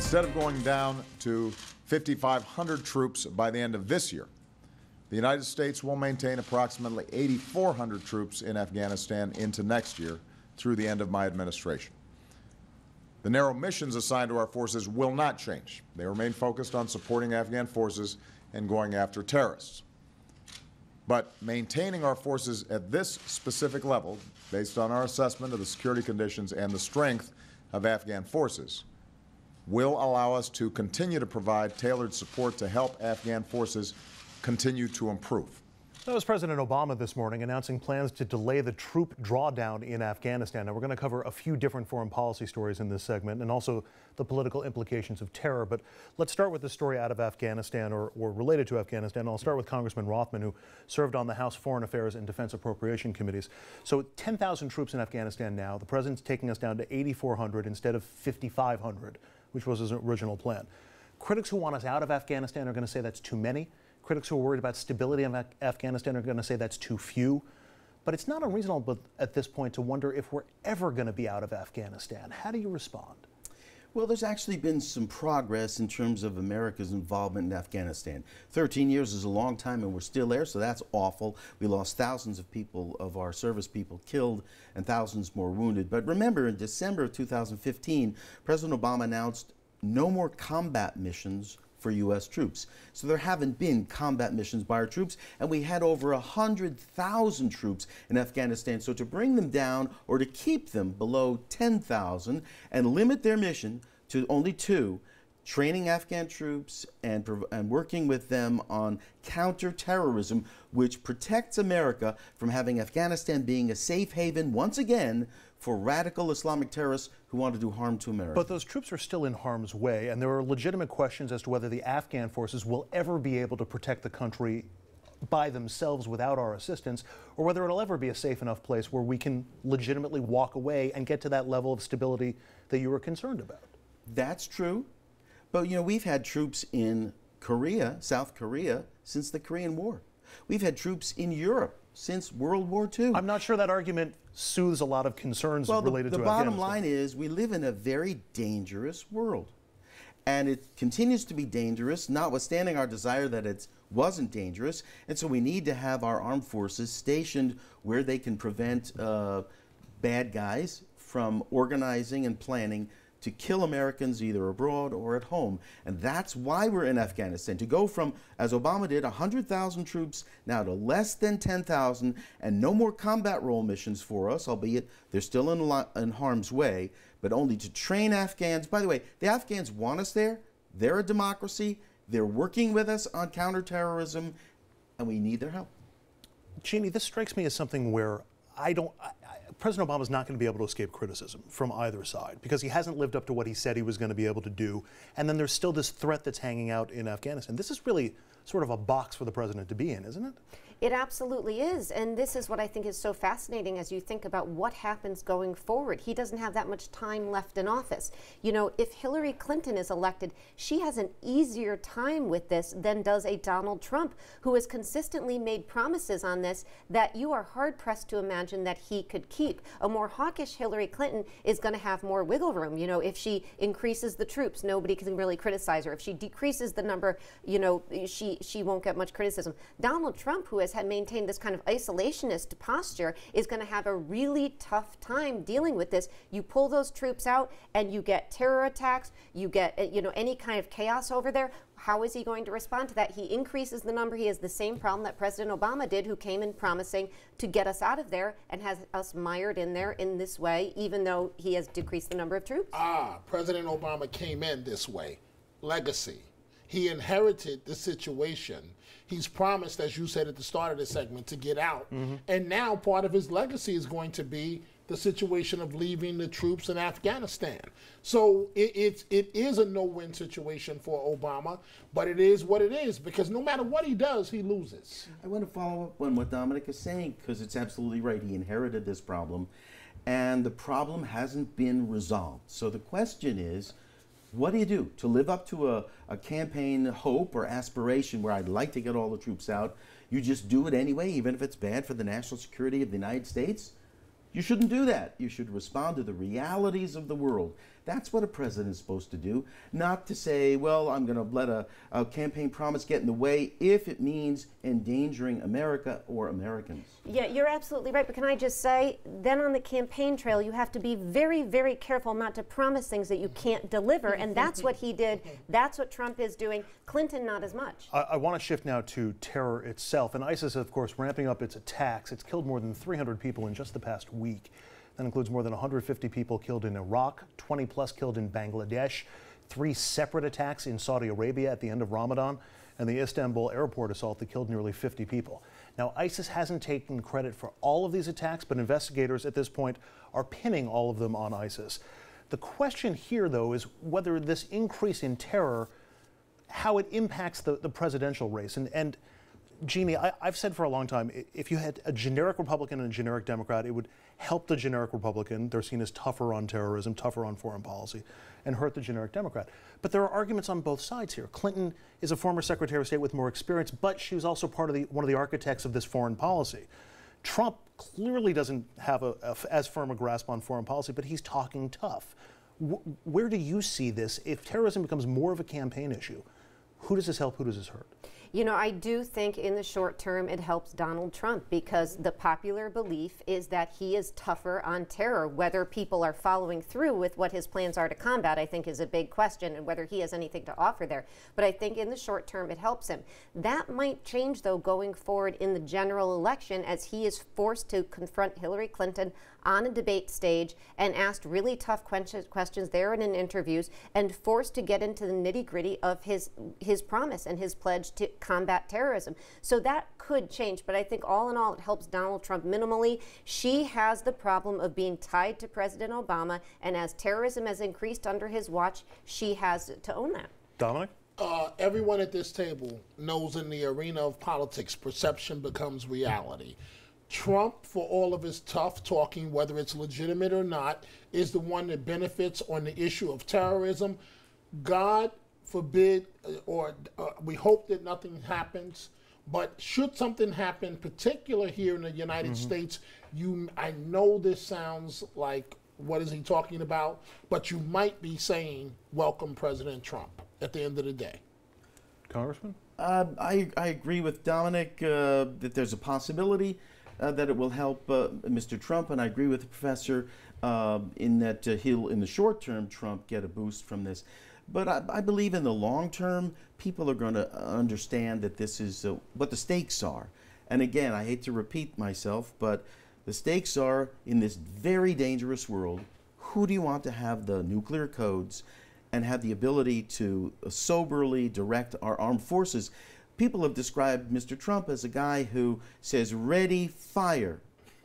Instead of going down to 5,500 troops by the end of this year, the United States will maintain approximately 8,400 troops in Afghanistan into next year through the end of my administration. The narrow missions assigned to our forces will not change. They remain focused on supporting Afghan forces and going after terrorists. But maintaining our forces at this specific level, based on our assessment of the security conditions and the strength of Afghan forces, will allow us to continue to provide tailored support to help Afghan forces continue to improve. That was President Obama this morning announcing plans to delay the troop drawdown in Afghanistan. Now, we're going to cover a few different foreign policy stories in this segment and also the political implications of terror. But let's start with the story out of Afghanistan or related to Afghanistan. I'll start with Congressman Rothman, who served on the House Foreign Affairs and Defense Appropriation Committees. So 10,000 troops in Afghanistan now. The president's taking us down to 8,400 instead of 5,500, which was his original plan. Critics who want us out of Afghanistan are going to say that's too many. Critics who are worried about stability in Afghanistan are going to say that's too few. But it's not unreasonable at this point to wonder if we're ever going to be out of Afghanistan. How do you respond? Well, there's actually been some progress in terms of America's involvement in Afghanistan. 13 years is a long time, and we're still there, so that's awful. We lost thousands of people, of our service people, killed and thousands more wounded. But remember, in December of 2015, President Obama announced no more combat missions for U.S. troops. So there haven't been combat missions by our troops, and we had over 100,000 troops in Afghanistan. So to bring them down or to keep them below 10,000 and limit their mission to only 2, training Afghan troops and working with them on counterterrorism, which protects America from having Afghanistan being a safe haven once again for radical Islamic terrorists who want to do harm to America. But those troops are still in harm's way, and there are legitimate questions as to whether the Afghan forces will ever be able to protect the country by themselves without our assistance, or whether it'll ever be a safe enough place where we can legitimately walk away and get to that level of stability that you were concerned about. That's true. But, you know, we've had troops in Korea, South Korea, since the Korean War. We've had troops in Europe since World War II. I'm not sure that argument soothes a lot of concerns related to Afghanistan. The bottom line is we live in a very dangerous world. And it continues to be dangerous, notwithstanding our desire that it wasn't dangerous. And so we need to have our armed forces stationed where they can prevent bad guys from organizing and planning to kill Americans either abroad or at home. And that's why we're in Afghanistan, to go from, as Obama did, 100,000 troops now to less than 10,000 and no more combat role missions for us, albeit they're still in harm's way, but only to train Afghans. By the way, the Afghans want us there. They're a democracy. They're working with us on counterterrorism, and we need their help. Jeannie, this strikes me as something where President Obama is not going to be able to escape criticism from either side because he hasn't lived up to what he said he was going to be able to do. And then there's still this threat that's hanging out in Afghanistan. This is really sort of a box for the president to be in, isn't it? It absolutely is, and this is what I think is so fascinating as you think about what happens going forward. He doesn't have that much time left in office. You know, if Hillary Clinton is elected, she has an easier time with this than does a Donald Trump, who has consistently made promises on this that you are hard-pressed to imagine that he could keep. A more hawkish Hillary Clinton is going to have more wiggle room. You know, if she increases the troops, nobody can really criticize her. If she decreases the number, you know, she won't get much criticism. Donald Trump, who had maintained this kind of isolationist posture, is going to have a really tough time dealing with this. You pull those troops out and you get terror attacks, you get, you know, any kind of chaos over there. How is he going to respond to that? He increases the number. He has the same problem that President Obama did, who came in promising to get us out of there and has us mired in there in this way, even though he has decreased the number of troops. President Obama came in this way. Legacy. He inherited the situation. He's promised, as you said at the start of the segment, to get out. And now part of his legacy is going to be the situation of leaving the troops in Afghanistan. So it is a no-win situation for Obama, but it is what it is, because no matter what he does, he loses. I want to follow up on what Dominic is saying, because it's absolutely right. He inherited this problem, and the problem hasn't been resolved. So the question is, what do you do to live up to a campaign hope or aspiration where I'd like to get all the troops out? You just do it anyway, even if it's bad for the national security of the United States? You shouldn't do that. You should respond to the realities of the world. That's what a president is supposed to do, not to say, well, I'm going to let a campaign promise get in the way if it means endangering America or Americans. Yeah, you're absolutely right. But can I just say, then on the campaign trail, you have to be very, very careful not to promise things that you can't deliver. And that's what he did. That's what Trump is doing. Clinton, not as much. I want to shift now to terror itself. And ISIS, of course, ramping up its attacks. It's killed more than 300 people in just the past week. That includes more than 150 people killed in Iraq, 20 plus killed in Bangladesh, 3 separate attacks in Saudi Arabia at the end of Ramadan, and the Istanbul airport assault that killed nearly 50 people. Now, ISIS hasn't taken credit for all of these attacks, but investigators at this point are pinning all of them on ISIS. The question here, though, is whether this increase in terror, how it impacts the presidential race. And Jeannie, I've said for a long time, if you had a generic Republican and a generic Democrat, it would help the generic Republican. They're seen as tougher on terrorism, tougher on foreign policy, and hurt the generic Democrat. But there are arguments on both sides here. Clinton is a former Secretary of State with more experience, but she was also part of one of the architects of this foreign policy. Trump clearly doesn't have as firm a grasp on foreign policy, but he's talking tough. Where do you see this? If terrorism becomes more of a campaign issue, who does this help, who does this hurt? You know, I do think in the short term it helps Donald Trump because the popular belief is that he is tougher on terror. Whether people are following through with what his plans are to combat, I think, is a big question, and whether he has anything to offer there. But I think in the short term it helps him. That might change, though, going forward in the general election as he is forced to confront Hillary Clinton on a debate stage and asked really tough questions there and in interviews and forced to get into the nitty-gritty of his promise and his pledge to combat terrorism. So that could change, but I think all in all it helps Donald Trump minimally. She has the problem of being tied to President Obama, and as terrorism has increased under his watch, she has to own that. Dominic? Everyone at this table knows in the arena of politics, perception becomes reality. Trump, for all of his tough talking, whether it's legitimate or not, is the one that benefits on the issue of terrorism. God forbid, or we hope that nothing happens, but should something happen, particularly here in the United States, I know this sounds like, what is he talking about? But you might be saying, welcome President Trump at the end of the day. Congressman? I agree with Dominic that there's a possibility that it will help Mr. Trump, and I agree with the professor in that he'll, in the short term, Trump get a boost from this. But I believe in the long term, people are going to understand that this is what the stakes are. And again, I hate to repeat myself, but the stakes are, in this very dangerous world, who do you want to have the nuclear codes and have the ability to soberly direct our armed forces? People have described Mr. Trump as a guy who says, ready, fire.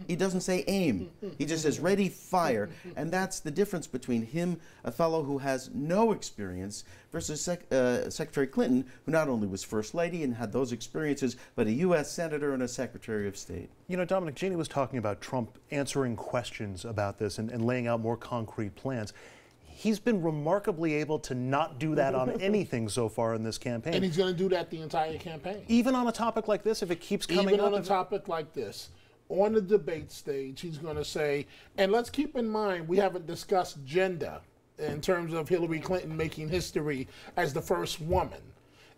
He doesn't say aim. He just says, ready, fire. And that's the difference between him, a fellow who has no experience, versus Secretary Clinton, who not only was First Lady and had those experiences, but a U.S. Senator and a Secretary of State. You know, Dominic, Jeannie was talking about Trump answering questions about this and laying out more concrete plans. He's been remarkably able to not do that on anything so far in this campaign. And he's going to do that the entire campaign. Even on a topic like this, if it keeps coming up? Even on a topic like this. On the debate stage, he's going to say, and let's keep in mind, we haven't discussed gender in terms of Hillary Clinton making history as the first woman.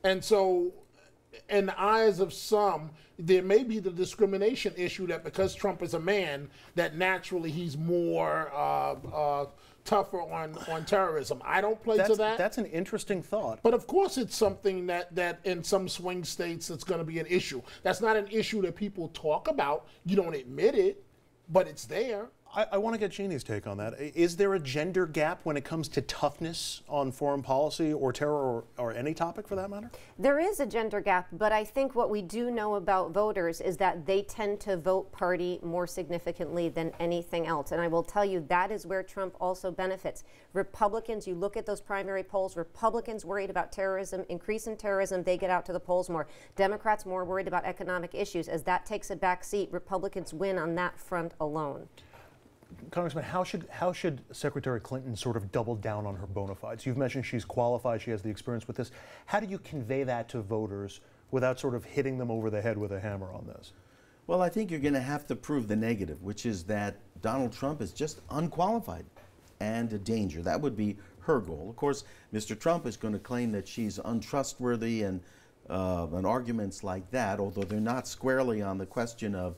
And so, in the eyes of some, there may be the discrimination issue that because Trump is a man, that naturally he's more tougher on terrorism. I don't play to that. That's an interesting thought. But of course it's something that in some swing states it's going to be an issue. That's not an issue that people talk about. You don't admit it, but it's there. I want to get Jeannie's take on that. Is there a gender gap when it comes to toughness on foreign policy or terror or any topic for that matter? There is a gender gap, but I think what we do know about voters is that they tend to vote party more significantly than anything else. And I will tell you that is where Trump also benefits. Republicans, you look at those primary polls, Republicans worried about terrorism, increase in terrorism, they get out to the polls more. Democrats more worried about economic issues. As that takes a back seat, Republicans win on that front alone. Congressman, how should Secretary Clinton sort of double down on her bona fides? You've mentioned she's qualified, she has the experience with this. How do you convey that to voters without sort of hitting them over the head with a hammer on this? Well, I think you're going to have to prove the negative, which is that Donald Trump is just unqualified and a danger. That would be her goal. Of course, Mr. Trump is going to claim that she's untrustworthy and arguments like that, although they're not squarely on the question of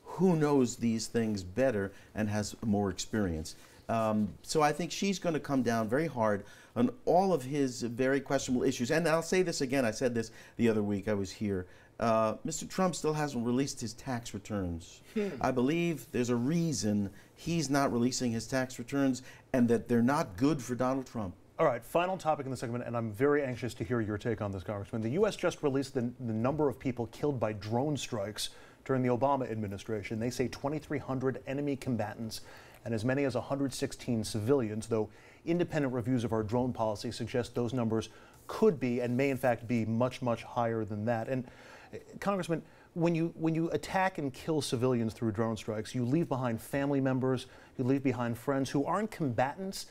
who knows these things better and has more experience. So I think she's going to come down very hard on all of his very questionable issues. And I'll say this again, I said this the other week I was here. Mr. Trump still hasn't released his tax returns. I believe there's a reason he's not releasing his tax returns and that they're not good for Donald Trump. All right, final topic in the segment, and I'm very anxious to hear your take on this, Congressman. The U.S. just released the number of people killed by drone strikes during the Obama administration. They say 2,300 enemy combatants and as many as 116 civilians, though independent reviews of our drone policy suggest those numbers could be and may in fact be much, much higher than that. And Congressman, when you attack and kill civilians through drone strikes, you leave behind family members, you leave behind friends who aren't combatants,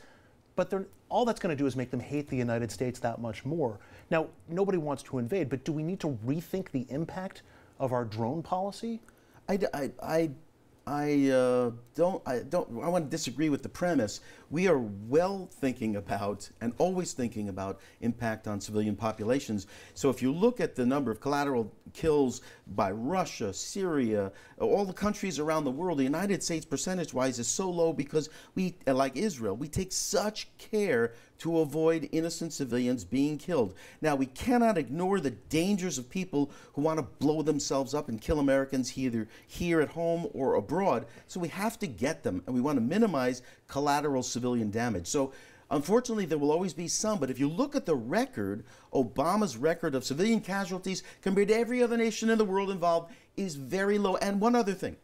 but all that's going to do is make them hate the United States that much more. Now, nobody wants to invade, but do we need to rethink the impact of our drone policy? I want to disagree with the premise. We are well thinking about and always thinking about impact on civilian populations. So if you look at the number of collateral kills by Russia, Syria, all the countries around the world, the United States percentage-wise is so low because we, like Israel, we take such care to avoid innocent civilians being killed. Now, we cannot ignore the dangers of people who want to blow themselves up and kill Americans either here at home or abroad. So we have to get them, and we want to minimize collateral civilian damage. So unfortunately, there will always be some, but if you look at the record, Obama's record of civilian casualties compared to every other nation in the world involved is very low. And one other thing,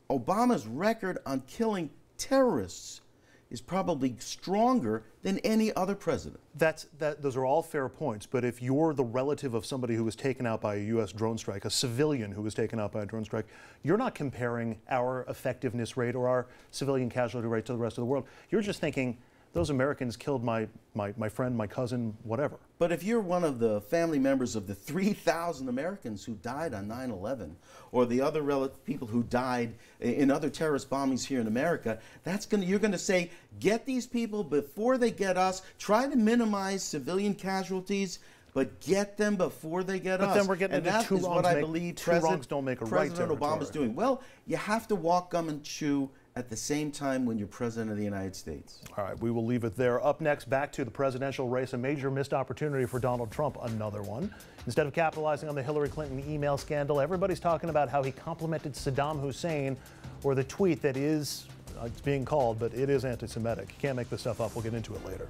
Obama's record on killing terrorists is probably stronger than any other president. Those are all fair points, but if you're the relative of somebody who was taken out by a U.S. drone strike, a civilian who was taken out by a drone strike, you're not comparing our effectiveness rate or our civilian casualty rate to the rest of the world. You're just thinking, those Americans killed my friend, my cousin, whatever. But if you're one of the family members of the 3,000 Americans who died on 9/11, or the other people who died in other terrorist bombings here in America, you're going to say, get these people before they get us, try to minimize civilian casualties, but get them before they get us. But then we're getting into two wrongs. I believe two wrongs don't make a right. President Obama's doing. Well, you have to walk, gum, and chew at the same time when you're president of the United States. All right, we will leave it there. Up next, back to the presidential race, a major missed opportunity for Donald Trump, another one. Instead of capitalizing on the Hillary Clinton email scandal, everybody's talking about how he complimented Saddam Hussein, or the tweet that is, it's being called, but it is anti-Semitic. You can't make this stuff up. We'll get into it later.